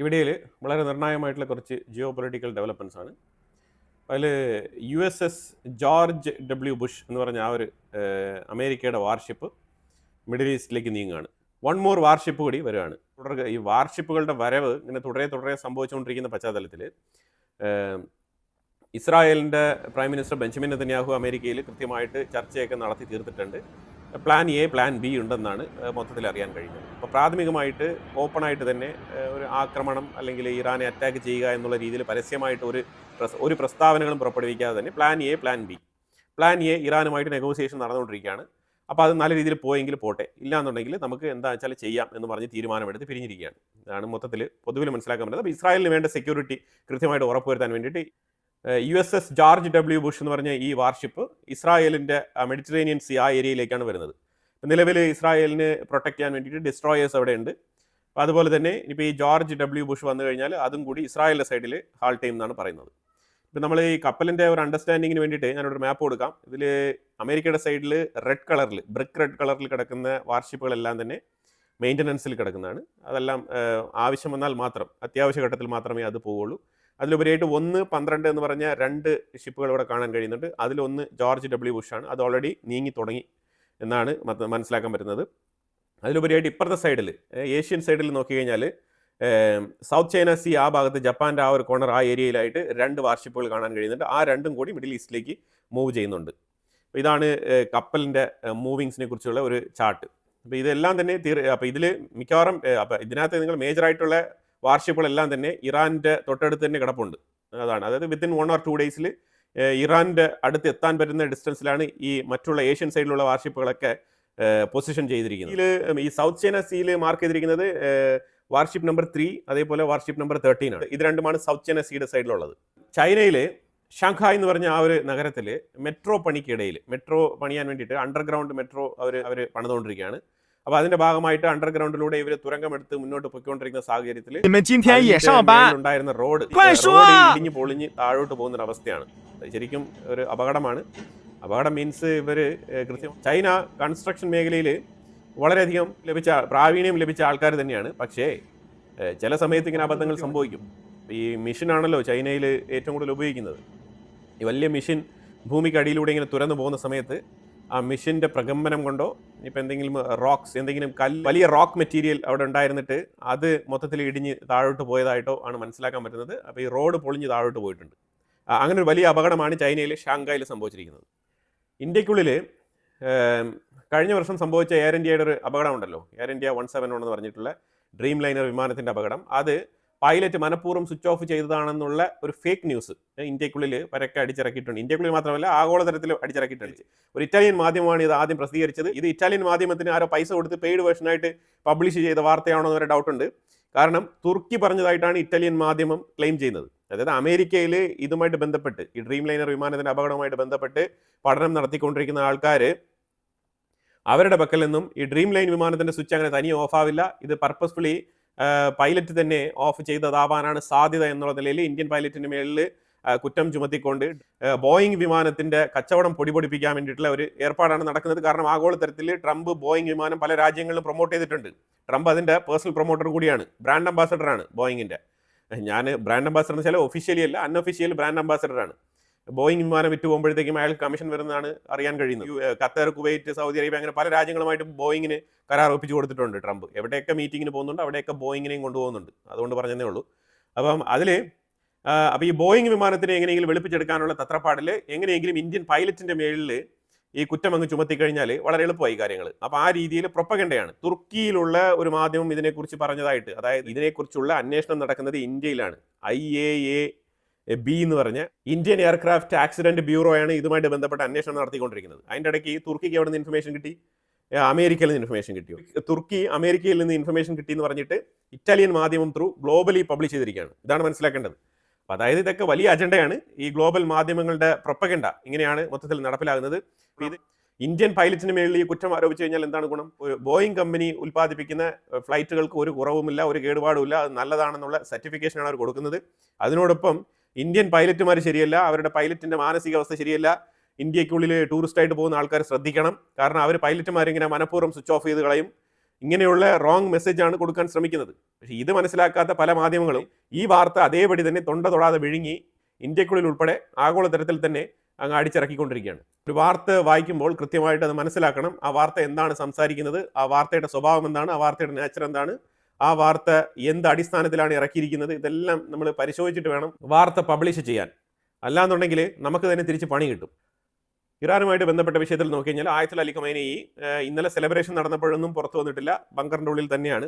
ഇവിടയിൽ വളരെ നിർണായകമായിട്ടുള്ള കുറച്ച് geo political developments ആണ്. അതിൽ USS ജോർജ് ഡബ്ല്യു ബുഷ് എന്ന് പറഞ്ഞ ആ ഒരു അമേരിക്കയുടെ വാർഷിപ്പ് മിഡിൽ ഈസ്റ്റിലേക്ക് നീങ്ങുകയാണ്. വൺ മോർ വാർഷിപ്പ് കൂടി വരികയാണ്. ഈ വാർഷിപ്പുകളുടെ വരവ് ഇങ്ങനെ തുടരെ സംഭവിച്ചുകൊണ്ടിരിക്കുന്ന പശ്ചാത്തലത്തിൽ ഇസ്രായേലിൻ്റെ പ്രൈം മിനിസ്റ്റർ ബെഞ്ചമിൻ നെതന്യാഹു അമേരിക്കയിൽ കൃത്യമായിട്ട് ചർച്ചയൊക്കെ നടത്തി തീർത്തിട്ടുണ്ട്. പ്ലാൻ എ, പ്ലാൻ ബി ഉണ്ടെന്നാണ് മൊത്തത്തിൽ അറിയാൻ കഴിഞ്ഞത്. അപ്പോൾ പ്രാഥമികമായിട്ട് ഓപ്പണായിട്ട് തന്നെ ഒരു ആക്രമണം അല്ലെങ്കിൽ ഇറാനെ അറ്റാക്ക് ചെയ്യുക എന്നുള്ള രീതിയിൽ പരസ്യമായിട്ട് ഒരു പ്രസ്താവനകളും പുറപ്പെടുവിക്കാതെ തന്നെ plan A, plan B. Plan A ഇറാനുമായിട്ട് നെഗോസിയേഷൻ നടന്നുകൊണ്ടിരിക്കുകയാണ്. അപ്പോൾ അത് നല്ല രീതിയിൽ പോയെങ്കിൽ പോട്ടെ, ഇല്ലാന്നുണ്ടെങ്കിൽ നമുക്ക് എന്താ വെച്ചാൽ ചെയ്യാം എന്ന് പറഞ്ഞ് തീരുമാനമെടുത്ത് പിരിഞ്ഞിരിക്കുകയാണ്. ഇതാണ് മൊത്തത്തിൽ പൊതുവിൽ മനസ്സിലാക്കാൻ പറ്റുന്നത്. അപ്പോൾ ഇസ്രായേലിന് വേണ്ട സെക്യൂരിറ്റി കൃത്യമായിട്ട് ഉറപ്പുവരുത്താൻ വേണ്ടിയിട്ട് USS ജോർജ് ഡബ്ല്യു ബുഷ് എന്ന് പറഞ്ഞ ഈ വാർഷിപ്പ് ഇസ്രായേലിൻ്റെ മെഡിറ്ററേനിയൻ സീ ആ ഏരിയയിലേക്കാണ് വരുന്നത്. നിലവിൽ ഇസ്രായേലിന് പ്രൊട്ടക്ട് ചെയ്യാൻ വേണ്ടിയിട്ട് ഡിസ്ട്രോയേഴ്സ് അവിടെ ഉണ്ട്. അപ്പോൾ അതുപോലെ തന്നെ ഇപ്പോൾ ഈ ജോർജ് ഡബ്ല്യു ബുഷ് വന്നു കഴിഞ്ഞാൽ അതും കൂടി ഇസ്രായേലിൻ്റെ സൈഡിൽ ഹാൾട്ട് ചെയ്യും എന്നാണ് പറയുന്നത്. ഇപ്പം നമ്മൾ ഈ കപ്പലിൻ്റെ ഒരു അണ്ടർസ്റ്റാൻഡിങ്ങിന് വേണ്ടിയിട്ട് ഞാനൊരു മാപ്പ് കൊടുക്കാം. ഇതിൽ അമേരിക്കയുടെ സൈഡിൽ ബ്രിക്ക് റെഡ് കളറിൽ കിടക്കുന്ന വാർഷിപ്പുകളെല്ലാം തന്നെ മെയിൻ്റനൻസിൽ കിടക്കുന്നതാണ്. അതെല്ലാം ആവശ്യം വന്നാൽ മാത്രം, അത്യാവശ്യ ഘട്ടത്തിൽ മാത്രമേ അത് പോവുള്ളൂ. അതിലുപരിയായിട്ട് 1, 12 എന്ന് പറഞ്ഞ 2 ഷിപ്പുകൾ ഇവിടെ കാണാൻ കഴിയുന്നുണ്ട്. അതിലൊന്ന് ജോർജ് ഡബ്ല്യു ബുഷാണ്. അത് ഓൾറെഡി നീങ്ങി തുടങ്ങി എന്നാണ് മനസ്സിലാക്കാൻ പറ്റുന്നത്. അതിലുപരിയായിട്ട് ഇപ്പുറത്തെ സൈഡിൽ, ഏഷ്യൻ സൈഡിൽ നോക്കിക്കഴിഞ്ഞാൽ സൗത്ത് ചൈന സീ ആ ഭാഗത്ത്, ജപ്പാൻ്റെ ആ ഒരു കോർണർ, ആ ഏരിയയിലായിട്ട് 2 വാർഷിപ്പുകൾ കാണാൻ കഴിയുന്നുണ്ട്. ആ രണ്ടും കൂടി മിഡിൽ ഈസ്റ്റിലേക്ക് മൂവ് ചെയ്യുന്നുണ്ട്. അപ്പോൾ ഇതാണ് കപ്പലിൻ്റെ മൂവിങ്സിനെ കുറിച്ചുള്ള ഒരു ചാർട്ട്. അപ്പോൾ ഇതെല്ലാം തന്നെ അപ്പോൾ ഇതിൽ മിക്കവാറും അപ്പോൾ ഇതിനകത്ത് നിങ്ങൾ മേജറായിട്ടുള്ള വാർഷിപ്പുകളെല്ലാം തന്നെ ഇറാൻ്റെ തൊട്ടടുത്ത് തന്നെ കിടപ്പുണ്ട്. അതായത് വിത്തിൻ 1 or 2 ഡേയ്സിൽ ഇറാൻ്റെ അടുത്ത് എത്താൻ പറ്റുന്ന ഡിസ്റ്റൻസിലാണ് ഈ മറ്റുള്ള ഏഷ്യൻ സൈഡിലുള്ള വാർഷിപ്പുകളൊക്കെ പൊസിഷൻ ചെയ്തിരിക്കുന്നത്. ഇതിൽ ഈ സൗത്ത് ചൈന സീയിൽ മാർക്ക് ചെയ്തിരിക്കുന്നത് വാർഷിപ്പ് നമ്പർ 3, അതേപോലെ വാർഷിപ്പ് നമ്പർ 13 ആണ്. ഇത് രണ്ടുമാണ് സൗത്ത് ചൈന സീയുടെ സൈഡിലുള്ളത്. ചൈനയിൽ ഷാങ്ഹായ് എന്ന് പറഞ്ഞ ആ ഒരു നഗരത്തിൽ മെട്രോ പണിക്കിടയിൽ, മെട്രോ പണിയാൻ വേണ്ടിയിട്ട് അണ്ടർഗ്രൗണ്ട് മെട്രോ അവർ പണിതുകൊണ്ടിരിക്കുകയാണ്. അപ്പോൾ അതിന്റെ ഭാഗമായിട്ട് അണ്ടർഗ്രൗണ്ടിലൂടെ ഇവർ തുരങ്കമെടുത്ത് മുന്നോട്ട് പൊയ്ക്കൊണ്ടിരിക്കുന്ന സാഹചര്യത്തിൽ ഉണ്ടായിരുന്ന റോഡ് ഇടിഞ്ഞ് പൊളിഞ്ഞ് താഴോട്ട് പോകുന്ന ഒരു അവസ്ഥയാണ്. ശരിക്കും ഒരു അപകടമാണ്. അപകടം മീൻസ് ഇവർ കൃത്യം ചൈന കൺസ്ട്രക്ഷൻ മേഖലയിൽ വളരെയധികം പ്രാവീണ്യം ലഭിച്ച ആൾക്കാർ തന്നെയാണ്. പക്ഷേ ചില സമയത്ത് ഇങ്ങനെ അബദ്ധങ്ങൾ സംഭവിക്കും. ഈ മെഷീനാണല്ലോ ചൈനയിൽ ഏറ്റവും കൂടുതൽ ഉപയോഗിക്കുന്നത്. ഈ വലിയ മെഷീൻ ഭൂമിക്കടിയിലൂടെ ഇങ്ങനെ തുരന്നു പോകുന്ന സമയത്ത് ആ മെഷീൻ്റെ പ്രകമ്പനം കൊണ്ടോ ഇപ്പം എന്തെങ്കിലും എന്തെങ്കിലും വലിയ റോക്ക് മെറ്റീരിയൽ അവിടെ ഉണ്ടായിരുന്നിട്ട് അത് മൊത്തത്തിൽ ഇടിഞ്ഞ് താഴോട്ട് പോയതായിട്ടോ ആണ് മനസ്സിലാക്കാൻ പറ്റുന്നത്. അപ്പോൾ ഈ റോഡ് പൊളിഞ്ഞ് താഴോട്ട് പോയിട്ടുണ്ട്. അങ്ങനെ ഒരു വലിയ അപകടമാണ് ചൈനയിൽ ഷാങ്ഹായിൽ സംഭവിച്ചിരിക്കുന്നത്. ഇന്ത്യക്കുള്ളിൽ കഴിഞ്ഞ വർഷം സംഭവിച്ച എയർ ഇന്ത്യയുടെ ഒരു അപകടം ഉണ്ടല്ലോ, എയർ ഇന്ത്യ 171 എന്ന് പറഞ്ഞിട്ടുള്ള ഡ്രീം ലൈനർ വിമാനത്തിൻ്റെ അപകടം. അത് പൈലറ്റ് മനഃപൂർവ്വം സ്വിച്ച് ഓഫ് ചെയ്തതാണെന്നുള്ള ഒരു ഫേക്ക് ന്യൂസ് ഇന്ത്യക്കുള്ളിൽ പരക്കെ അടിച്ചിറക്കിയിട്ടുണ്ട്. ഇന്ത്യക്കുള്ളിൽ മാത്രമല്ല, ആഗോളതലത്തിൽ അടിച്ചിറക്കിയിട്ടുണ്ട്. ഒരു ഇറ്റാലിയൻ മാധ്യമമാണ് ഇത് ആദ്യം പ്രസിദ്ധീകരിച്ചത്. ഇത് ഇറ്റാലിയൻ മാധ്യമത്തിന് ആരോ പൈസ കൊടുത്ത് പെയ്ഡ് വേർഷനായിട്ട് പബ്ലിഷ് ചെയ്ത വാർത്തയാണോ എന്നൊരു ഡൗട്ടുണ്ട്. കാരണം തുർക്കി പറഞ്ഞതായിട്ടാണ് ഇറ്റാലിയൻ മാധ്യമം ക്ലെയിം ചെയ്യുന്നത്. അതായത് അമേരിക്കയിൽ ഇതുമായിട്ട് ബന്ധപ്പെട്ട്, ഈ ഡ്രീം ലൈനർ വിമാനത്തിൻ്റെ അപകടവുമായിട്ട് ബന്ധപ്പെട്ട് പഠനം നടത്തിക്കൊണ്ടിരിക്കുന്ന ആൾക്കാർ, അവരുടെ പക്കൽ നിന്നും ഈ ഡ്രീം ലൈൻ വിമാനത്തിൻ്റെ സ്വിച്ച് അങ്ങനെ തനിയെ ഓഫ് ആവില്ല, ഇത് പർപ്പസ്ഫുള്ളി പൈലറ്റ് തന്നെ ഓഫ് ചെയ്തതാവാനാണ് സാധ്യത എന്നുള്ള നിലയിൽ ഇന്ത്യൻ പൈലറ്റിന് മേളിൽ കുറ്റം ചുമത്തിക്കൊണ്ട് ബോയിങ് വിമാനത്തിന്റെ കച്ചവടം പൊടിപൊടിപ്പിക്കാൻ വേണ്ടിയിട്ടുള്ള ഒരു ഏർപ്പാടാണ് നടക്കുന്നത്. കാരണം ആഗോളതലത്തിൽ ട്രംപ് ബോയിങ് വിമാനം പല രാജ്യങ്ങളിലും പ്രൊമോട്ട് ചെയ്തിട്ടുണ്ട്. ട്രംപ് അതിന്റെ പേഴ്സണൽ പ്രൊമോട്ടർ കൂടിയാണ്, ബ്രാൻഡ് അംബാസഡറാണ് ബോയിങ്ങിന്റെ. ഞാൻ ബ്രാൻഡ് അംബാസഡർ എന്ന് വെച്ചാൽ ഒഫീഷ്യലി അല്ല, അൺഒഫീഷ്യൽ ബ്രാൻഡ് അംബാസഡറാണ്. ബോയിങ് വിമാനം വിറ്റ് പോകുമ്പോഴത്തേക്കും അയാൾക്ക് കമ്മീഷൻ വരുന്നതാണ് അറിയാൻ കഴിയുന്നത്. ഖത്തർ, കുവൈറ്റ്, സൗദി അറേബ്യ, അങ്ങനെ പല രാജ്യങ്ങളുമായിട്ട് ബോയിങ്ങിന് കരാർ ഒപ്പിച്ചു കൊടുത്തിട്ടുണ്ട് ട്രംപ്. എവിടെയൊക്കെ മീറ്റിങ്ങിന് പോകുന്നുണ്ട് അവിടെയൊക്കെ ബോയിങ്ങിനെയും കൊണ്ടുപോകുന്നുണ്ട്. അതുകൊണ്ട് പറഞ്ഞതേ ഉള്ളൂ. അപ്പം അപ്പോൾ ഈ ബോയിങ് വിമാനത്തിനെ എങ്ങനെയെങ്കിലും വെളുപ്പിച്ചെടുക്കാനുള്ള തത്രപ്പാടിൽ എങ്ങനെയെങ്കിലും ഇന്ത്യൻ പൈലറ്റിന്റെ മേളിൽ ഈ കുറ്റം അങ്ങ് ചുമത്തി കഴിഞ്ഞാൽ വളരെ എളുപ്പമായി കാര്യങ്ങൾ. അപ്പോൾ ആ രീതിയിൽ പ്രൊപ്പഗണ്ടയാണ്. തുർക്കിയിലുള്ള ഒരു മാധ്യമം ഇതിനെക്കുറിച്ച് പറഞ്ഞതായിട്ട്, അതായത് ഇതിനെക്കുറിച്ചുള്ള അന്വേഷണം നടക്കുന്നത് ഇന്ത്യയിലാണ്. IAAB എന്ന് പറഞ്ഞ ഇന്ത്യൻ എയർക്രാഫ്റ്റ് ആക്സിഡന്റ് ബ്യൂറോയാണ് ഇതുമായിട്ട് ബന്ധപ്പെട്ട അന്വേഷണം നടത്തിക്കൊണ്ടിരിക്കുന്നത്. അതിൻ്റെ ഇടയ്ക്ക് തുർക്കിക്ക് എവിടെ നിന്ന് ഇൻഫർമേഷൻ കിട്ടി? അമേരിക്കയിൽ നിന്ന് ഇൻഫർമേഷൻ കിട്ടിയോ? തുർക്കി അമേരിക്കയിൽ നിന്ന് ഇൻഫർമേഷൻ കിട്ടി എന്ന് പറഞ്ഞിട്ട് ഇറ്റാലിയൻ മാധ്യമം ത്രൂ ഗ്ലോബലി പബ്ലിഷ് ചെയ്തിരിക്കുകയാണ്. ഇതാണ് മനസ്സിലാക്കേണ്ടത്. അപ്പോൾ അതായത് ഇതൊക്കെ വലിയ അജണ്ടയാണ്. ഈ ഗ്ലോബൽ മാധ്യമങ്ങളുടെ പ്രൊപ്പഗണ്ട ഇങ്ങനെയാണ് മൊത്തത്തിൽ നടപ്പിലാകുന്നത്. ഇത് ഇന്ത്യൻ പൈലറ്റിന് മേളിൽ ഈ കുറ്റം ആരോപിച്ചു കഴിഞ്ഞാൽ എന്താണ് ഗുണം? ഒരു ബോയിങ് കമ്പനി ഉൽപ്പാദിപ്പിക്കുന്ന ഫ്ലൈറ്റുകൾക്ക് ഒരു കുറവുമില്ല, ഒരു കേടുപാടുമില്ല, അത് നല്ലതാണെന്നുള്ള സർട്ടിഫിക്കേഷനാണ് അവർ കൊടുക്കുന്നത്. അതിനോടൊപ്പം ഇന്ത്യൻ പൈലറ്റുമാർ ശരിയല്ല, അവരുടെ പൈലറ്റിന്റെ മാനസികാവസ്ഥ ശരിയല്ല. ഇന്ത്യക്കുള്ളിൽ ടൂറിസ്റ്റായിട്ട് പോകുന്ന ആൾക്കാർ ശ്രദ്ധിക്കണം. കാരണം അവർ പൈലറ്റുമാരിങ്ങനെ മനഃപൂർവ്വം സ്വിച്ച് ഓഫ് ചെയ്ത് കളയും. ഇങ്ങനെയുള്ള റോങ് മെസ്സേജാണ് കൊടുക്കാൻ ശ്രമിക്കുന്നത്. പക്ഷേ ഇത് മനസ്സിലാക്കാത്ത പല മാധ്യമങ്ങളും ഈ വാർത്ത അതേപടി തന്നെ തൊണ്ട തൊടാതെ വിഴുങ്ങി ഇന്ത്യക്കുള്ളിൽ ഉൾപ്പെടെ ആഗോളതലത്തിൽ തന്നെ അങ്ങ് അടിച്ചിറക്കിക്കൊണ്ടിരിക്കുകയാണ്. ഒരു വാർത്ത വായിക്കുമ്പോൾ കൃത്യമായിട്ട് അത് മനസ്സിലാക്കണം. ആ വാർത്ത എന്താണ് സംസാരിക്കുന്നത്, ആ വാർത്തയുടെ സ്വഭാവം എന്താണ്, ആ വാർത്തയുടെ നേച്ചർ എന്താണ്, ആ വാർത്ത എന്ത് അടിസ്ഥാനത്തിലാണ് ഇറക്കിയിരിക്കുന്നത്, ഇതെല്ലാം നമ്മൾ പരിശോധിച്ചിട്ട് വേണം വാർത്ത പബ്ലിഷ് ചെയ്യാൻ. അല്ലാന്നുണ്ടെങ്കിൽ നമുക്ക് തന്നെ തിരിച്ച് പണി കിട്ടും. ഇറാനുമായിട്ട് ബന്ധപ്പെട്ട വിഷയത്തിൽ നോക്കിക്കഴിഞ്ഞാൽ ആയത്തുൽ അലി ഖമൈനി ഇന്നലെ സെലിബ്രേഷൻ നടന്നപ്പോഴൊന്നും പുറത്തു വന്നിട്ടില്ല. ബങ്കറിൻ്റെ ഉള്ളിൽ തന്നെയാണ്.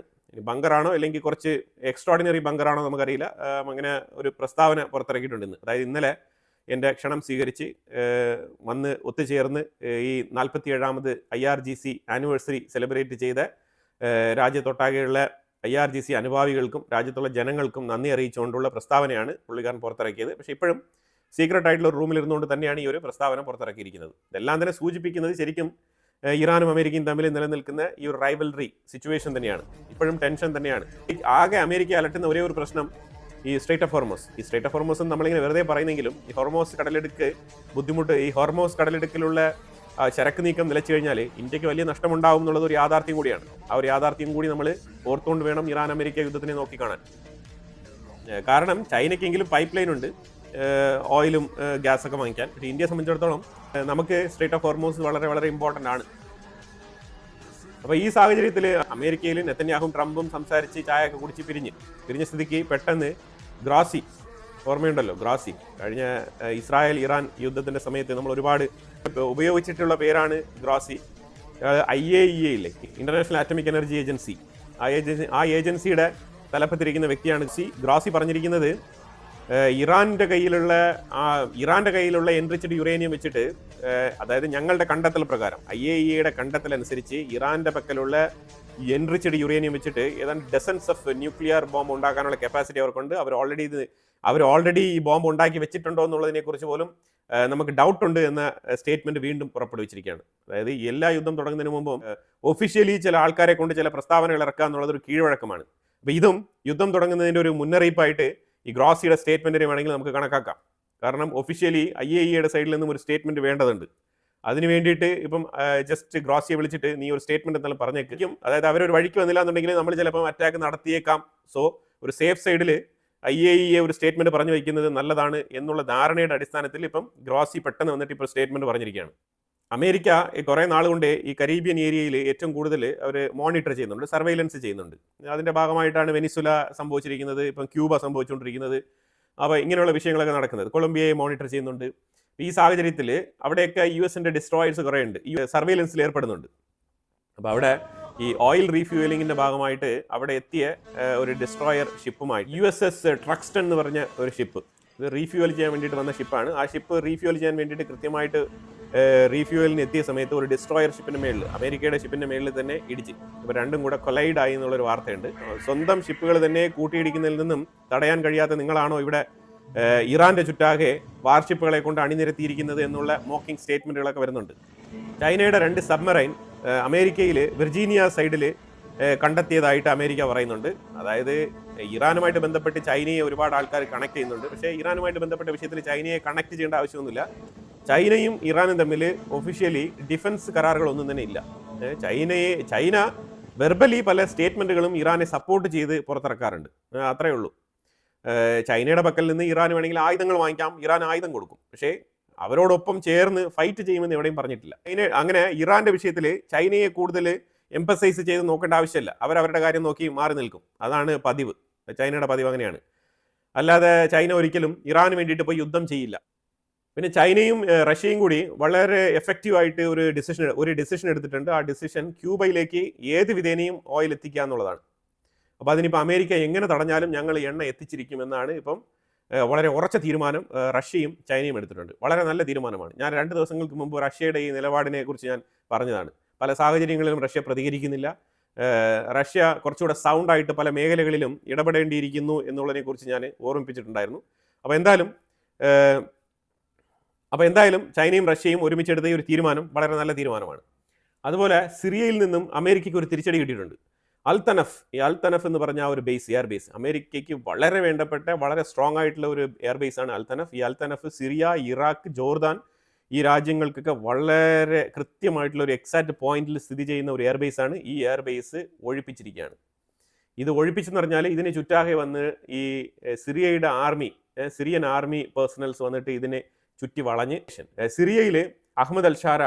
ബങ്കറാണോ അല്ലെങ്കിൽ കുറച്ച് എക്സ്ട്രോർഡിനറി ബങ്കറാണോ നമുക്കറിയില്ല. അങ്ങനെ ഒരു പ്രസ്താവന പുറത്തിറക്കിയിട്ടുണ്ട് ഇന്ന്. അതായത് ഇന്നലെ എൻ്റെ ക്ഷണം സ്വീകരിച്ച് വന്ന് ഒത്തുചേർന്ന് ഈ 47ാമത് IRGC ആനിവേഴ്സറി സെലിബ്രേറ്റ് ചെയ്ത രാജ്യത്തൊട്ടാകെയുള്ള IRGC അനുഭാവികൾക്കും രാജ്യത്തുള്ള ജനങ്ങൾക്കും നന്ദി അറിയിച്ചുകൊണ്ടുള്ള പ്രസ്താവനയാണ് പുള്ളിക്കാരൻ പുറത്തിറക്കിയത്. പക്ഷേ ഇപ്പോഴും സീക്രട്ട് ആയിട്ടുള്ള ഒരു റൂമിൽ ഇരുന്നുകൊണ്ട് തന്നെയാണ് ഈ ഒരു പ്രസ്താവന പുറത്തിറക്കിയിരിക്കുന്നത്. ഇതെല്ലാം തന്നെ സൂചിപ്പിക്കുന്നത് ശരിക്കും ഇറാനും അമേരിക്കയും തമ്മിൽ നിലനിൽക്കുന്ന ഈ ഒരു റൈവൽറി സിറ്റുവേഷൻ തന്നെയാണ്. ഇപ്പോഴും ടെൻഷൻ തന്നെയാണ്. ആകെ അമേരിക്ക അലട്ടുന്ന ഒരേ ഒരു പ്രശ്നം ഈ സ്ട്രേറ്റ് ഓഫ് ഹോർമോസ്. ഈ സ്ട്രേറ്റ് ഓഫ് ഹോർമോസ് നമ്മളിങ്ങനെ വെറുതെ പറയുന്നെങ്കിലും ഈ ഹോർമോസ് കടലെടുക്ക് ബുദ്ധിമുട്ട്, ഈ ഹോർമോസ് കടലെടുക്കിലുള്ള ചരക്ക് നീക്കം നിലച്ചു കഴിഞ്ഞാൽ ഇന്ത്യക്ക് വലിയ നഷ്ടമുണ്ടാവും എന്നുള്ളത് ഒരു യാഥാർത്ഥ്യം കൂടിയാണ്. ആ ഒരു യാഥാർത്ഥ്യം കൂടി നമ്മൾ ഓർത്തുകൊണ്ട് വേണം ഇറാൻ അമേരിക്ക യുദ്ധത്തിനെ നോക്കിക്കാണാൻ. കാരണം ചൈനയ്ക്കെങ്കിലും പൈപ്പ് ലൈൻ ഉണ്ട് ഓയിലും ഗ്യാസൊക്കെ വാങ്ങിക്കാൻ. പക്ഷേ ഇന്ത്യയെ സംബന്ധിച്ചിടത്തോളം നമുക്ക് സ്ട്രേറ്റ് ഓഫ് ഹോർമോസ് വളരെ വളരെ ഇമ്പോർട്ടൻ്റ് ആണ്. അപ്പോൾ ഈ സാഹചര്യത്തിൽ അമേരിക്കയിൽ നെതന്യാഹുവും ട്രംപും സംസാരിച്ച് ചായയൊക്കെ കുടിച്ച് പിരിഞ്ഞ സ്ഥിതിക്ക് പെട്ടെന്ന് ഗ്രാസി, ഓർമ്മയുണ്ടല്ലോ ഗ്രാസി, കഴിഞ്ഞ ഇസ്രായേൽ ഇറാൻ യുദ്ധത്തിൻ്റെ സമയത്ത് നമ്മൾ ഒരുപാട് ഉപയോഗിച്ചിട്ടുള്ള പേരാണ് ഗ്രാസി. IAEA ഇല്ലേ, ഇന്റർനാഷണൽ ആറ്റമിക് എനർജി ഏജൻസി, ആ ഏജൻസിയുടെ തലപ്പത്തിരിക്കുന്ന വ്യക്തിയാണ് ഗ്രാസി. പറഞ്ഞിരിക്കുന്നത് ഇറാന്റെ കയ്യിലുള്ള എൻറിച്ച്ഡ് യുറേനിയം വെച്ചിട്ട്, അതായത് ഞങ്ങളുടെ കണ്ടെത്തൽ പ്രകാരം IAEAയുടെ കണ്ടെത്തൽ അനുസരിച്ച് ഇറാന്റെ പക്കലുള്ള എൻറിച്ച്ഡ് യുറേനിയം വെച്ചിട്ട് ഏതാണ്ട് ഡസൻസ് ഓഫ് ന്യൂക്ലിയർ ബോംബ് ഉണ്ടാക്കാനുള്ള കപ്പാസിറ്റി അവർക്കുണ്ട്. അവർ ഓൾറെഡി ഈ ബോംബ് ഉണ്ടാക്കി വെച്ചിട്ടുണ്ടോ എന്നുള്ളതിനെ കുറിച്ച് പോലും നമുക്ക് ഡൗട്ട് ഉണ്ട് എന്ന സ്റ്റേറ്റ്മെന്റ് വീണ്ടും പുറപ്പെടുവിച്ചിരിക്കുകയാണ്. അതായത് എല്ലാ യുദ്ധം തുടങ്ങുന്നതിന് മുമ്പും ഒഫീഷ്യലി ചില ആൾക്കാരെ കൊണ്ട് ചില പ്രസ്താവനകൾ ഇറക്കുക എന്നുള്ളത് ഒരു കീഴ്വഴക്കമാണ്. അപ്പോൾ ഇതും യുദ്ധം തുടങ്ങുന്നതിൻ്റെ ഒരു മുന്നറിയിപ്പായിട്ട് ഈ ഗ്രോസിയുടെ സ്റ്റേറ്റ്മെന്റിനെ വേണമെങ്കിൽ നമുക്ക് കണക്കാക്കാം. കാരണം ഒഫീഷ്യലി IAEAയുടെ സൈഡിൽ നിന്നും ഒരു സ്റ്റേറ്റ്മെന്റ് വേണ്ടതുണ്ട്. അതിന് വേണ്ടിയിട്ട് ഇപ്പം ജസ്റ്റ് ഗ്രോസിയെ വിളിച്ചിട്ട് നീ ഒരു സ്റ്റേറ്റ്മെന്റ് എന്നാലും പറഞ്ഞേക്കും. അതായത് അവരൊരു വഴിക്ക് വന്നില്ല എന്നുണ്ടെങ്കിൽ നമ്മൾ ചിലപ്പോൾ അറ്റാക്ക് നടത്തിയേക്കാം. സോ ഒരു സേഫ് സൈഡിൽ IAEA ഒരു സ്റ്റേറ്റ്മെന്റ് പറഞ്ഞു വയ്ക്കുന്നത് നല്ലതാണ് എന്നുള്ള ധാരണയുടെ അടിസ്ഥാനത്തിൽ ഇപ്പം ഗ്രോസി പെട്ടെന്ന് വന്നിട്ട് ഇപ്പോൾ സ്റ്റേറ്റ്മെന്റ് പറഞ്ഞിരിക്കുകയാണ്. അമേരിക്ക കുറേ നാൾ കൊണ്ട് ഈ കരീബിയൻ ഏരിയയിൽ ഏറ്റവും കൂടുതൽ അവർ മോണിറ്റർ ചെയ്യുന്നുണ്ട്, സർവൈലൻസ് ചെയ്യുന്നുണ്ട്. അതിൻ്റെ ഭാഗമായിട്ടാണ് വെനിസുല സംഭവിച്ചിരിക്കുന്നത്, ഇപ്പം ക്യൂബ സംഭവിച്ചുകൊണ്ടിരിക്കുന്നത്. അപ്പോൾ ഇങ്ങനെയുള്ള വിഷയങ്ങളൊക്കെ നടക്കുന്നത്. കൊളംബിയയെ മോണിറ്റർ ചെയ്യുന്നുണ്ട്. ഈ സാഹചര്യത്തിൽ അവിടെയൊക്കെ US ഡിസ്ട്രോയേഴ്സ് കുറേ ഉണ്ട്, ഈ സർവൈലൻസിൽ ഏർപ്പെടുന്നുണ്ട്. അപ്പോൾ അവിടെ ഈ ഓയിൽ റീഫ്യൂവലിങ്ങിൻ്റെ ഭാഗമായിട്ട് അവിടെ എത്തിയ ഒരു ഡിസ്ട്രോയർ ഷിപ്പുമായിട്ട് USS ട്രക്സ്റ്റൺ എന്ന് പറഞ്ഞ ഒരു ഷിപ്പ്, ഇത് റീഫ്യൂവൽ ചെയ്യാൻ വേണ്ടിയിട്ട് വന്ന ഷിപ്പാണ്. ആ ഷിപ്പ് റീഫ്യൂവൽ ചെയ്യാൻ വേണ്ടിയിട്ട് കൃത്യമായിട്ട് റീഫ്യൂവലിന് എത്തിയ സമയത്ത് ഒരു ഡിസ്ട്രോയർ ഷിപ്പിൻ്റെ മേളിൽ, അമേരിക്കയുടെ ഷിപ്പിൻ്റെ മേളിൽ തന്നെ ഇടിച്ച്. ഇപ്പോൾ രണ്ടും കൂടെ കൊലൈഡ് ആയി എന്നുള്ളൊരു വാർത്തയുണ്ട്. സ്വന്തം ഷിപ്പുകൾ തന്നെ കൂട്ടിയിടിക്കുന്നതിൽ നിന്നും തടയാൻ കഴിയാത്ത നിങ്ങളാണോ ഇവിടെ ഇറാന്റെ ചുറ്റാകെ വാർഷിപ്പുകളെ കൊണ്ട് അണിനിരത്തിയിരിക്കുന്നത് എന്നുള്ള മോക്കിംഗ് സ്റ്റേറ്റ്മെന്റുകളൊക്കെ വരുന്നുണ്ട്. ചൈനയുടെ 2 സബ്മറൈൻ അമേരിക്കയിൽ വിർജീനിയ സൈഡിൽ കണ്ടെത്തിയതായിട്ട് അമേരിക്ക പറയുന്നുണ്ട്. അതായത് ഇറാനുമായിട്ട് ബന്ധപ്പെട്ട് ചൈനയെ ഒരുപാട് ആൾക്കാർ കണക്ട് ചെയ്യുന്നുണ്ട്. പക്ഷേ ഇറാനുമായിട്ട് ബന്ധപ്പെട്ട വിഷയത്തിൽ ചൈനയെ കണക്ട് ചെയ്യേണ്ട ആവശ്യമൊന്നുമില്ല. ചൈനയും ഇറാനും തമ്മിൽ ഒഫീഷ്യലി ഡിഫൻസ് കരാറുകളൊന്നും തന്നെ ഇല്ല. ചൈന വെർബലി പല സ്റ്റേറ്റ്മെന്റുകളും ഇറാനെ സപ്പോർട്ട് ചെയ്ത് പുറത്തിറക്കാറുണ്ട്, അത്രയേ ഉള്ളൂ. ചൈനയുടെ പക്കൽ നിന്ന് ഇറാൻ വേണമെങ്കിൽ ആയുധങ്ങൾ വാങ്ങിക്കാം, ഇറാൻ ആയുധം കൊടുക്കും. പക്ഷേ അവരോടൊപ്പം ചേർന്ന് ഫൈറ്റ് ചെയ്യുമെന്ന് എവിടെയും പറഞ്ഞിട്ടില്ല. അങ്ങനെ ഇറാന്റെ വിഷയത്തിൽ ചൈനയെ കൂടുതൽ എംഫസൈസ് ചെയ്ത് നോക്കേണ്ട ആവശ്യമില്ല. അവരവരുടെ കാര്യം നോക്കി മാറി നിൽക്കും. അതാണ് പതിവ്, ചൈനയുടെ പതിവ് അങ്ങനെയാണ്. അല്ലാതെ ചൈന ഒരിക്കലും ഇറാന് വേണ്ടിയിട്ട് പോയി യുദ്ധം ചെയ്യില്ല. പിന്നെ ചൈനയും റഷ്യയും കൂടി വളരെ എഫക്റ്റീവായിട്ട് ഒരു ഡിസിഷൻ എടുത്തിട്ടുണ്ട്. ആ ഡിസിഷൻ ക്യൂബയിലേക്ക് ഏത് വിധേനയും ഓയിൽ എത്തിക്കുക എന്നുള്ളതാണ്. അപ്പോൾ അതിനിപ്പോൾ അമേരിക്ക എങ്ങനെ തടഞ്ഞാലും ഞങ്ങൾ എണ്ണ എത്തിച്ചിരിക്കുമെന്നാണ് ഇപ്പം വളരെ ഉറച്ച തീരുമാനം റഷ്യയും ചൈനയും എടുത്തിട്ടുണ്ട്. വളരെ നല്ല തീരുമാനമാണ്. ഞാൻ 2 ദിവസങ്ങൾക്ക് മുമ്പ് റഷ്യയുടെ ഈ നിലപാടിനെ കുറിച്ച് ഞാൻ പറഞ്ഞതാണ്. പല സാഹചര്യങ്ങളിലും റഷ്യ പ്രതികരിക്കുന്നില്ല. റഷ്യ കുറച്ചുകൂടെ സൗണ്ടായിട്ട് പല മേഖലകളിലും ഇടപെടേണ്ടിയിരിക്കുന്നു എന്നുള്ളതിനെക്കുറിച്ച് ഞാൻ ഓർമ്മിപ്പിച്ചിട്ടുണ്ടായിരുന്നു. അപ്പോൾ എന്തായാലും ചൈനയും റഷ്യയും ഒരുമിച്ചെടുത്ത ഈ ഒരു തീരുമാനം വളരെ നല്ല തീരുമാനമാണ്. അതുപോലെ സിറിയയിൽ നിന്നും അമേരിക്കയ്ക്ക് ഒരു തിരിച്ചടി കിട്ടിയിട്ടുണ്ട്. അൽതനഫ് എന്ന് പറഞ്ഞ ആ ഒരു എയർ ബേസ് അമേരിക്കയ്ക്ക് വളരെ വേണ്ടപ്പെട്ട വളരെ സ്ട്രോങ് ആയിട്ടുള്ള ഒരു എയർ ബേസ് ആണ് അൽതനഫ്. ഈ അൽതനഫ് സിറിയ, ഇറാഖ്, ജോർദാൻ ഈ രാജ്യങ്ങൾക്കൊക്കെ വളരെ കൃത്യമായിട്ടുള്ള ഒരു എക്സാക്ട് പോയിന്റിൽ സ്ഥിതി ചെയ്യുന്ന ഒരു എയർബേസ് ആണ്. ഈ എയർബേസ് ഒഴിപ്പിച്ചിരിക്കുകയാണ്. ഇത് ഒഴിപ്പിച്ചെന്ന് പറഞ്ഞാൽ ഇതിന് ചുറ്റാകെ വന്ന് ഈ സിറിയയുടെ ആർമി, സിറിയൻ ആർമി പേഴ്സണൽസ് വന്നിട്ട് ഇതിനെ ചുറ്റി വളഞ്ഞ് സിറിയയിൽ അഹമ്മദ് അൽഷാര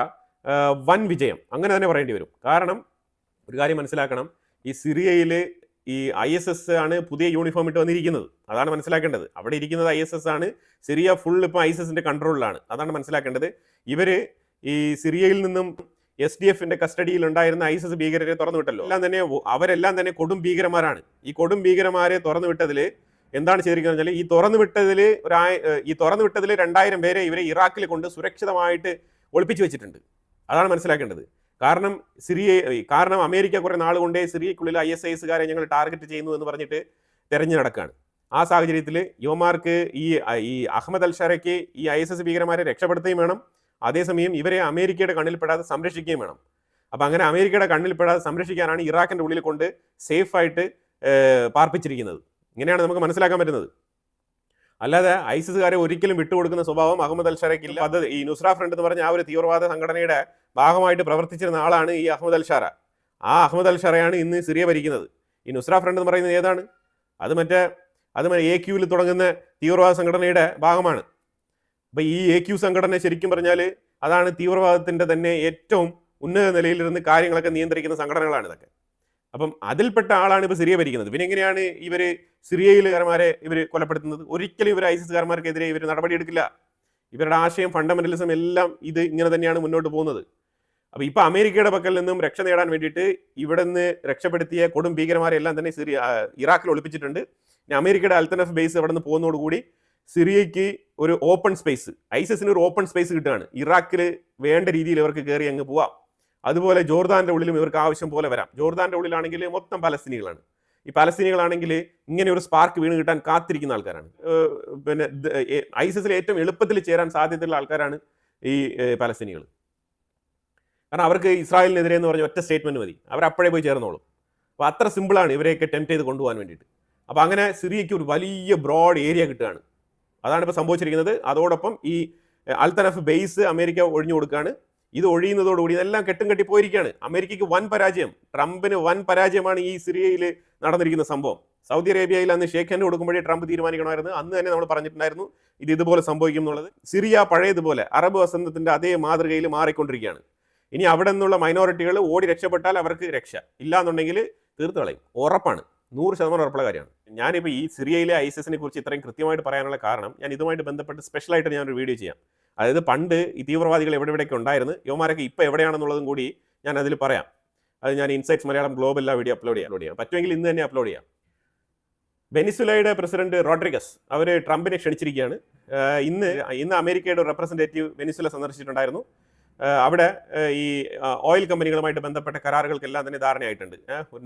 വൻ വിജയം അങ്ങനെ തന്നെ പറയേണ്ടി വരും. കാരണം ഒരു കാര്യം മനസ്സിലാക്കണം, ഈ സിറിയയിൽ ഈ ISS ആണ് പുതിയ യൂണിഫോം ഇട്ട് വന്നിരിക്കുന്നത്. അതാണ് മനസ്സിലാക്കേണ്ടത്. അവിടെ ഇരിക്കുന്നത് ISS ആണ്. സിറിയ ഫുൾ ഇപ്പോൾ ISISന്റെ കൺട്രോളിലാണ്. അതാണ് മനസ്സിലാക്കേണ്ടത്. ഇവർ ഈ സിറിയയിൽ നിന്നും SDFന്റെ കസ്റ്റഡിയിൽ ഉണ്ടായിരുന്ന ISIS ഭീകരരെ തുറന്നു വിട്ടല്ലോ. അവരെല്ലാം തന്നെ കൊടും ഭീകരന്മാരാണ്. ഈ കൊടും ഭീകരന്മാരെ തുറന്നു വിട്ടതിൽ എന്താണ് ചെയ്തിരിക്കുന്നത് വെച്ചാൽ ഈ തുറന്നു വിട്ടതിൽ 2000 പേരെ ഇവരെ ഇറാഖിൽ കൊണ്ട് സുരക്ഷിതമായിട്ട് ഒളിപ്പിച്ചു വെച്ചിട്ടുണ്ട്. അതാണ് മനസ്സിലാക്കേണ്ടത്. കാരണം അമേരിക്ക കുറെ നാൾ കൊണ്ടേ സിറിയക്കുള്ളിൽ ISISകാരെ ഞങ്ങൾ ടാർഗറ്റ് ചെയ്യുന്നു എന്ന് പറഞ്ഞിട്ട് തെരഞ്ഞു നടക്കുകയാണ്. ആ സാഹചര്യത്തിൽ യുവമാർക്ക് ഈ അഹമ്മദ് അൽഷാരയ്ക്ക് ഈ ISIS ഭീകരന്മാരെ രക്ഷപ്പെടുത്തുകയും വേണം, അതേസമയം ഇവരെ അമേരിക്കയുടെ കണ്ണിൽപ്പെടാതെ സംരക്ഷിക്കുകയും വേണം. അപ്പം അങ്ങനെ അമേരിക്കയുടെ കണ്ണിൽപ്പെടാതെ സംരക്ഷിക്കാനാണ് ഇറാഖിന്റെ ഉള്ളിൽ കൊണ്ട് സേഫായിട്ട് പാർപ്പിച്ചിരിക്കുന്നത്. ഇങ്ങനെയാണ് നമുക്ക് മനസ്സിലാക്കാൻ പറ്റുന്നത്. അല്ലാതെ ISISകാരെ ഒരിക്കലും വിട്ടുകൊടുക്കുന്ന സ്വഭാവം അഹമ്മദ് അൽഷാരയ്ക്കില്ല. അത് ഈ നുസ്ര ഫ്രണ്ട് എന്ന് പറഞ്ഞ ആ ഒരു തീവ്രവാദ സംഘടനയുടെ ഭാഗമായിട്ട് പ്രവർത്തിച്ചിരുന്ന ആളാണ് ഈ അഹമ്മദ് അൽഷാര. ആ അഹമ്മദ് അൽഷാരയാണ് ഇന്ന് സിറിയ ഭരിക്കുന്നത്. ഈ നുസ്ര ഫ്രണ്ട് എന്ന് പറയുന്നത് ഏതാണ്? അത് മറ്റേ AQവിൽ തുടങ്ങുന്ന തീവ്രവാദ സംഘടനയുടെ ഭാഗമാണ്. അപ്പം ഈ AQ സംഘടന ശരിക്കും പറഞ്ഞാൽ അതാണ് തീവ്രവാദത്തിൻ്റെ തന്നെ ഏറ്റവും ഉന്നത നിലയിലിരുന്ന് കാര്യങ്ങളൊക്കെ നിയന്ത്രിക്കുന്ന സംഘടനകളാണ് ഇതൊക്കെ. അപ്പം അതിൽപ്പെട്ട ആളാണ് ഇപ്പോൾ സിറിയ ഭരിക്കുന്നത്. പിന്നെ എങ്ങനെയാണ് ഇവർ സിറിയയിലുകാരന്മാരെ ഇവർ കൊലപ്പെടുത്തുന്നത്? ഒരിക്കലും ഇവർ ISISകാരന്മാർക്കെതിരെ ഇവർ നടപടിയെടുക്കില്ല. ഇവരുടെ ആശയം, ഫണ്ടമെന്റലിസം എല്ലാം ഇത് ഇങ്ങനെ തന്നെയാണ് മുന്നോട്ട് പോകുന്നത്. അപ്പോൾ ഇപ്പോൾ അമേരിക്കയുടെ പക്കൽ നിന്നും രക്ഷ നേടാൻ വേണ്ടിയിട്ട് ഇവിടെ നിന്ന് രക്ഷപ്പെടുത്തിയ കൊടും ഭീകരന്മാരെ എല്ലാം തന്നെ ഇറാഖിൽ ഒളിപ്പിച്ചിട്ടുണ്ട്. ഇനി അമേരിക്കയുടെ അൽത്തനഫ് ബേസ് അവിടെ നിന്ന് പോകുന്നതോടുകൂടി സിറിയയ്ക്ക് ഒരു ഓപ്പൺ സ്പേസ്, ISISന് ഒരു ഓപ്പൺ സ്പേസ് കിട്ടുകയാണ്. ഇറാഖിൽ വേണ്ട രീതിയിൽ ഇവർക്ക് കയറി അങ്ങ് പോവാം. അതുപോലെ ജോർദാന്റെ ഉള്ളിലും ഇവർക്ക് ആവശ്യം പോലെ വരാം. ജോർദാന്റെ ഉള്ളിലാണെങ്കിൽ മൊത്തം പലസ്തീനികളാണ്. ഈ പലസ്തീനികളാണെങ്കിൽ ഇങ്ങനെ ഒരു സ്പാർക്ക് വീണ് കിട്ടാൻ കാത്തിരിക്കുന്ന ആൾക്കാരാണ്. പിന്നെ ISISൽ ഏറ്റവും എളുപ്പത്തിൽ ചേരാൻ സാധ്യതയുള്ള ആൾക്കാരാണ് ഈ പലസ്തീനികൾ. കാരണം അവർക്ക് ഇസ്രായേലിനെതിരെ എന്ന് പറഞ്ഞ ഒറ്റ സ്റ്റേറ്റ്മെന്റ് മതി, അവരപ്പോഴേ പോയി ചേർന്നോളും. അപ്പോൾ അത്ര സിമ്പിളാണ് ഇവരെയൊക്കെ ടെംപ്റ്റ് ചെയ്ത് കൊണ്ടുപോകാൻ വേണ്ടിയിട്ട്. അപ്പോൾ അങ്ങനെ സിറിയയ്ക്ക് ഒരു വലിയ ബ്രോഡ് ഏരിയ കിട്ടുകയാണ്. അതാണ് ഇപ്പോൾ സംഭവിച്ചിരിക്കുന്നത്. അതോടൊപ്പം ഈ അൽത്തനഫ് ബേസ് അമേരിക്ക ഒഴിഞ്ഞു കൊടുക്കുകയാണ്. ഇത് ഒഴിയുന്നതോടുകൂടി ഇതെല്ലാം കെട്ടും കെട്ടി പോയിരിക്കുകയാണ്. അമേരിക്കയ്ക്ക് വൻ പരാജയം, ട്രംപിന് വൻ പരാജയമാണ് ഈ സിറിയയിൽ നടന്നിരിക്കുന്ന സംഭവം. സൗദി അറേബ്യയിൽ അന്ന് ഷേഖ് ഹാൻഡ് കൊടുക്കുമ്പോഴേ ട്രംപ് തീരുമാനിക്കണമായിരുന്നു. അന്ന് തന്നെ നമ്മൾ പറഞ്ഞിട്ടുണ്ടായിരുന്നു ഇതുപോലെ സംഭവിക്കും എന്നുള്ളത്. സിറിയ പഴയതുപോലെ അറബ് വസന്തത്തിന്റെ അതേ മാതൃകയിൽ മാറിക്കൊണ്ടിരിക്കുകയാണ്. ഇനി അവിടെ നിന്നുള്ള മൈനോറിറ്റികൾ ഓടി രക്ഷപ്പെട്ടാൽ അവർക്ക് രക്ഷ, ഇല്ലാന്നുണ്ടെങ്കിൽ തീർത്ത് കളയും. ഉറപ്പാണ്, 100% ഉറപ്പുള്ള കാര്യമാണ്. ഞാനിപ്പോൾ ഈ സിറിയയിലെ ISISനെ കുറിച്ച് ഇത്രയും കൃത്യമായിട്ട് പറയാനുള്ള കാരണം, ഞാൻ ഇതുമായിട്ട് ബന്ധപ്പെട്ട് സ്പെഷ്യലായിട്ട് ഞാനൊരു വീഡിയോ ചെയ്യാം. അതായത് പണ്ട് ഈ തീവ്രവാദികൾ എവിടെയൊക്കെ ഉണ്ടായിരുന്നു, യുവമാരൊക്കെ ഇപ്പോൾ എവിടെയാണെന്നുള്ളതും കൂടി ഞാൻ അതിൽ പറയാം. അത് ഞാൻ ഇൻസൈറ്റ്സ് മലയാളം ഗ്ലോബലിലെ വീഡിയോ അപ്ലോഡ് ചെയ്യാം. പറ്റുമെങ്കിൽ ഇന്ന് തന്നെ അപ്ലോഡ് ചെയ്യാം. വെനിസുലയുടെ പ്രസിഡന്റ് റോഡ്രിഗസ് അവർ ട്രംപിനെ ക്ഷണിച്ചിരിക്കുകയാണ്. ഇന്ന് അമേരിക്കയുടെ റെപ്രസെൻറ്റേറ്റീവ് വെനിസുല സന്ദർശിച്ചിട്ടുണ്ടായിരുന്നു. അവിടെ ഈ ഓയിൽ കമ്പനികളുമായിട്ട് ബന്ധപ്പെട്ട കരാറുകൾക്കെല്ലാം തന്നെ ധാരണയായിട്ടുണ്ട്.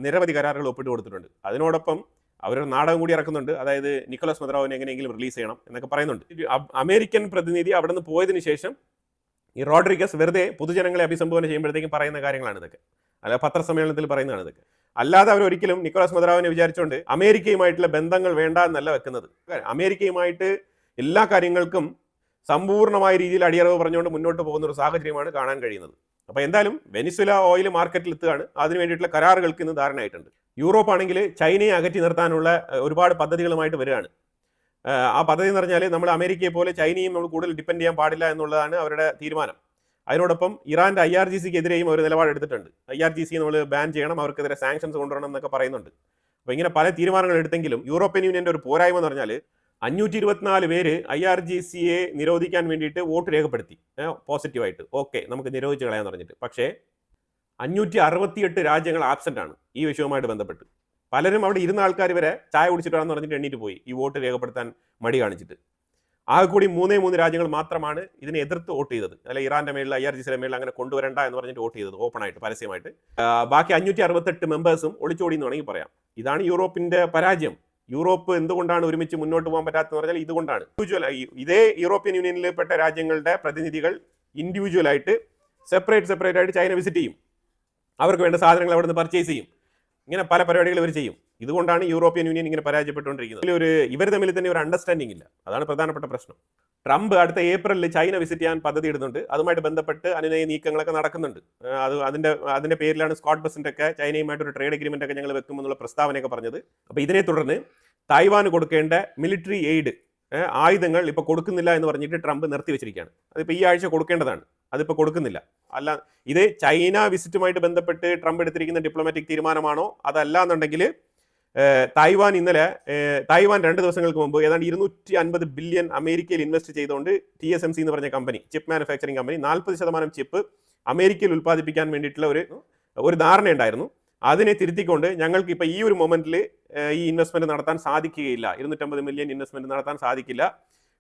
നിരവധി കരാറുകൾ ഒപ്പിട്ട് കൊടുത്തിട്ടുണ്ട്. അതിനോടൊപ്പം അവരൊരു നാടകം കൂടി ഇറക്കുന്നുണ്ട്. അതായത് നിക്കോളാസ് മദുറോവിനെ എങ്ങനെയെങ്കിലും റിലീസ് ചെയ്യണം എന്നൊക്കെ പറയുന്നുണ്ട്. അമേരിക്കൻ പ്രതിനിധി അവിടെ നിന്ന് പോയതിനു ശേഷം ഈ റോഡ്രിഗസ് വെറുതെ പൊതുജനങ്ങളെ അഭിസംബോധന ചെയ്യുമ്പോഴത്തേക്കും പറയുന്ന കാര്യങ്ങളാണ് ഇതൊക്കെ. അല്ല, പത്രസമ്മേളനത്തിൽ പറയുന്നതാണ് ഇതൊക്കെ. അല്ലാതെ അവർ ഒരിക്കലും നിക്കോളാസ് മദുറോവിനെ വിചാരിച്ചുകൊണ്ട് അമേരിക്കയുമായിട്ടുള്ള ബന്ധങ്ങൾ വേണ്ട എന്നല്ല വെക്കുന്നത്. അമേരിക്കയുമായിട്ട് എല്ലാ കാര്യങ്ങൾക്കും സമ്പൂർണ്ണമായ രീതിയിൽ അടിയറവ് പറഞ്ഞുകൊണ്ട് മുന്നോട്ട് പോകുന്ന ഒരു സാഹചര്യമാണ് കാണാൻ കഴിയുന്നത്. അപ്പോൾ എന്തായാലും വെനിസുല ഓയിൽ മാർക്കറ്റിൽ എത്തുകയാണ്. അതിന് വേണ്ടിയിട്ടുള്ള കരാറുകൾക്ക് ഇന്ന് ധാരണയായിട്ടുണ്ട്. യൂറോപ്പ് ആണെങ്കിൽ ചൈനയെ അകറ്റി നിർത്താനുള്ള ഒരുപാട് പദ്ധതികളുമായിട്ട് വരികയാണ്. ആ പദ്ധതി എന്ന് പറഞ്ഞാൽ നമ്മൾ അമേരിക്കയെ പോലെ ചൈനയും നമ്മൾ കൂടുതൽ ഡിപ്പെൻഡ് ചെയ്യാൻ പാടില്ല എന്നുള്ളതാണ് അവരുടെ തീരുമാനം. അതിനോടൊപ്പം ഇറാന്റെ IRGCക്കെതിരെയും ഒരു നിലപാടെടുത്തിട്ടുണ്ട്. IRGC നമ്മൾ ബാൻ ചെയ്യണം, അവർക്കെതിരെ സാങ്ഷൻസ് കൊണ്ടുവരണം എന്നൊക്കെ പറയുന്നുണ്ട്. അപ്പോൾ ഇങ്ങനെ പല തീരുമാനങ്ങൾ എടുത്തെങ്കിലും യൂറോപ്യൻ യൂണിയന്റെ ഒരു പോരായ്മ എന്ന് പറഞ്ഞാൽ 524 പേര് IRGCയെ നിരോധിക്കാൻ വേണ്ടിയിട്ട് വോട്ട് രേഖപ്പെടുത്തി പോസിറ്റീവായിട്ട്. ഓക്കെ, നമുക്ക് നിരോധിച്ച് കളയാന്ന് പറഞ്ഞിട്ട്. പക്ഷേ 568 രാജ്യങ്ങൾ ആബ്സെന്റ് ആണ് ഈ വിഷയവുമായിട്ട് ബന്ധപ്പെട്ട്. പലരും അവിടെ ഇരുന്ന ആൾക്കാർ വരെ ചായ കുടിച്ചിട്ടാണെന്ന് പറഞ്ഞിട്ട് എണ്ണീറ്റ് പോയി ഈ വോട്ട് രേഖപ്പെടുത്താൻ മടി കാണിച്ചിട്ട്. ആകെ കൂടി 3 രാജ്യങ്ങൾ മാത്രമാണ് ഇതിനെ എതിർത്ത് വോട്ട് ചെയ്തത്. അല്ല, ഇറാന്റെ മേളിൽ IRGCയുടെ മേളിൽ അങ്ങനെ കൊണ്ടുവരണ്ട എന്ന് പറഞ്ഞിട്ട് വോട്ട് ചെയ്തത് ഓപ്പണായിട്ട്, പരസ്യമായിട്ട്. ബാക്കി 568 മെമ്പേഴ്സും ഒളിച്ചോടി എന്ന് വേണമെങ്കിൽ പറയാം. ഇതാണ് യൂറോപ്പിന്റെ പരാജയം. യൂറോപ്പ് എന്തുകൊണ്ടാണ് ഒരുമിച്ച് മുന്നോട്ട് പോകാൻ പറ്റാത്തതെന്ന് പറഞ്ഞാൽ ഇതുകൊണ്ടാണ്. ഇതേ യൂറോപ്യൻ യൂണിയനിൽപ്പെട്ട രാജ്യങ്ങളുടെ പ്രതിനിധികൾ ഇൻഡിവിജ്വലായിട്ട് സെപ്പറേറ്റ് ആയിട്ട് ചൈന വിസിറ്റ് ചെയ്യും. അവർക്ക് വേണ്ട സാധനങ്ങൾ അവിടെ നിന്ന് പർച്ചേസ് ചെയ്യും. ഇങ്ങനെ പല പരിപാടികൾ ഇവർ ചെയ്യും. ഇതുകൊണ്ടാണ് യൂറോപ്യൻ യൂണിയൻ ഇങ്ങനെ പരാജയപ്പെട്ടുകൊണ്ടിരിക്കുന്നത്. ഇവർ തമ്മിൽ തന്നെ ഒരു അണ്ടർസ്റ്റാൻഡിംഗ് ഇല്ല. അതാണ് പ്രധാനപ്പെട്ട പ്രശ്നം. ട്രംപ് അടുത്ത ഏപ്രിലിൽ ചൈന വിസിറ്റ് ചെയ്യാൻ പദ്ധതി ഇടുന്നുണ്ട്. അതുമായിട്ട് ബന്ധപ്പെട്ട് അനുനയ നീക്കങ്ങളൊക്കെ നടക്കുന്നുണ്ട്. അതിന്റെ പേരിലാണ് സ്കോട്ട് ബെസന്റ് ഒക്കെ ചൈനയുമായിട്ട് ഒരു ട്രേഡ് അഗ്രിമെന്റ് ഒക്കെ ഞങ്ങൾ വെക്കുമെന്നുള്ള പ്രസ്താവനയൊക്കെ പറഞ്ഞത്. അപ്പോൾ ഇതിനെ തുടർന്ന് തായ്വാന് കൊടുക്കേണ്ട മിലിറ്ററി എയ്ഡ്, ആയുധങ്ങൾ ഇപ്പോൾ കൊടുക്കുന്നില്ല എന്ന് പറഞ്ഞിട്ട് ട്രംപ് നിർത്തിവെച്ചിരിക്കുകയാണ്. അതിപ്പോൾ ഈ ആഴ്ച കൊടുക്കേണ്ടതാണ്, അതിപ്പോൾ കൊടുക്കുന്നില്ല. അല്ല, ഇത് ചൈന വിസിറ്റുമായിട്ട് ബന്ധപ്പെട്ട് ട്രംപ് എടുത്തിരിക്കുന്ന ഡിപ്ലോമാറ്റിക് തീരുമാനമാണോ? അതല്ല എന്നുണ്ടെങ്കിൽ തായ്വാൻ 2 ദിവസങ്ങൾക്ക് മുമ്പ് ഏതാണ്ട് 250 ബില്യൺ അമേരിക്കയിൽ ഇൻവെസ്റ്റ് ചെയ്തുകൊണ്ട് TSMC എന്ന് പറഞ്ഞ company, chip manufacturing company, 40% chip അമേരിക്കയിൽ ഉൽപ്പാദിപ്പിക്കാൻ വേണ്ടിയിട്ടുള്ള ഒരു ധാരണയുണ്ടായിരുന്നു. അതിനെ തിരുത്തിക്കൊണ്ട് ഞങ്ങൾക്ക് ഇപ്പോൾ ഈ ഒരു മൊമെന്റിൽ ഈ ഇൻവെസ്റ്റ്മെന്റ് നടത്താൻ സാധിക്കുകയില്ല, 250 മില്യൺ ഇൻവെസ്റ്റ്മെന്റ് നടത്താൻ സാധിക്കില്ല,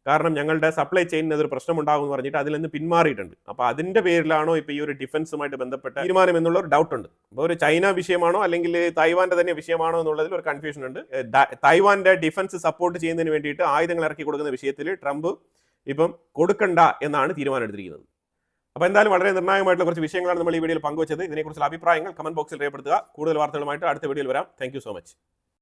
കാരണം ഞങ്ങളുടെ സപ്ലൈ ചെയിനിന് അതൊരു പ്രശ്നമുണ്ടാകും എന്ന് പറഞ്ഞിട്ട് അതിൽ നിന്ന് പിന്മാറിയിട്ടുണ്ട്. അപ്പോൾ അതിന്റെ പേരിലാണോ ഇപ്പോൾ ഈ ഒരു ഡിഫൻസുമായിട്ട് ബന്ധപ്പെട്ട തീരുമാനം എന്നുള്ള ഒരു ഡൗട്ട് ഉണ്ട്. അപ്പോൾ ഒരു ചൈന വിഷയമാണോ അല്ലെങ്കിൽ തായ്വാന്റെ തന്നെ വിഷയമാണോ എന്നുള്ളതിൽ ഒരു കൺഫ്യൂഷൻ ഉണ്ട്. തായ്വാന്റെ ഡിഫൻസ് സപ്പോർട്ട് ചെയ്യുന്നതിന് വേണ്ടിയിട്ട് ആയുധങ്ങൾ ഇറക്കി കൊടുക്കുന്ന വിഷയത്തിൽ ട്രംപ് ഇപ്പം കൊടുക്കണ്ട എന്നാണ് തീരുമാനം എടുത്തിരിക്കുന്നത്. അപ്പോൾ എന്തായാലും വളരെ നിർണായകമായിട്ടുള്ള കുറച്ച് വിഷയങ്ങളാണ് നമ്മൾ ഈ വീഡിയോയിൽ പങ്കുവച്ചത്. ഇതിനെക്കുറിച്ചുള്ള അഭിപ്രായങ്ങൾ കമന്റ് ബോക്സിൽ രേഖപ്പെടുത്തുക. കൂടുതൽ വാർത്തകളുമായിട്ട് അടുത്ത വീഡിയോയിൽ വരാം. Thank you so much.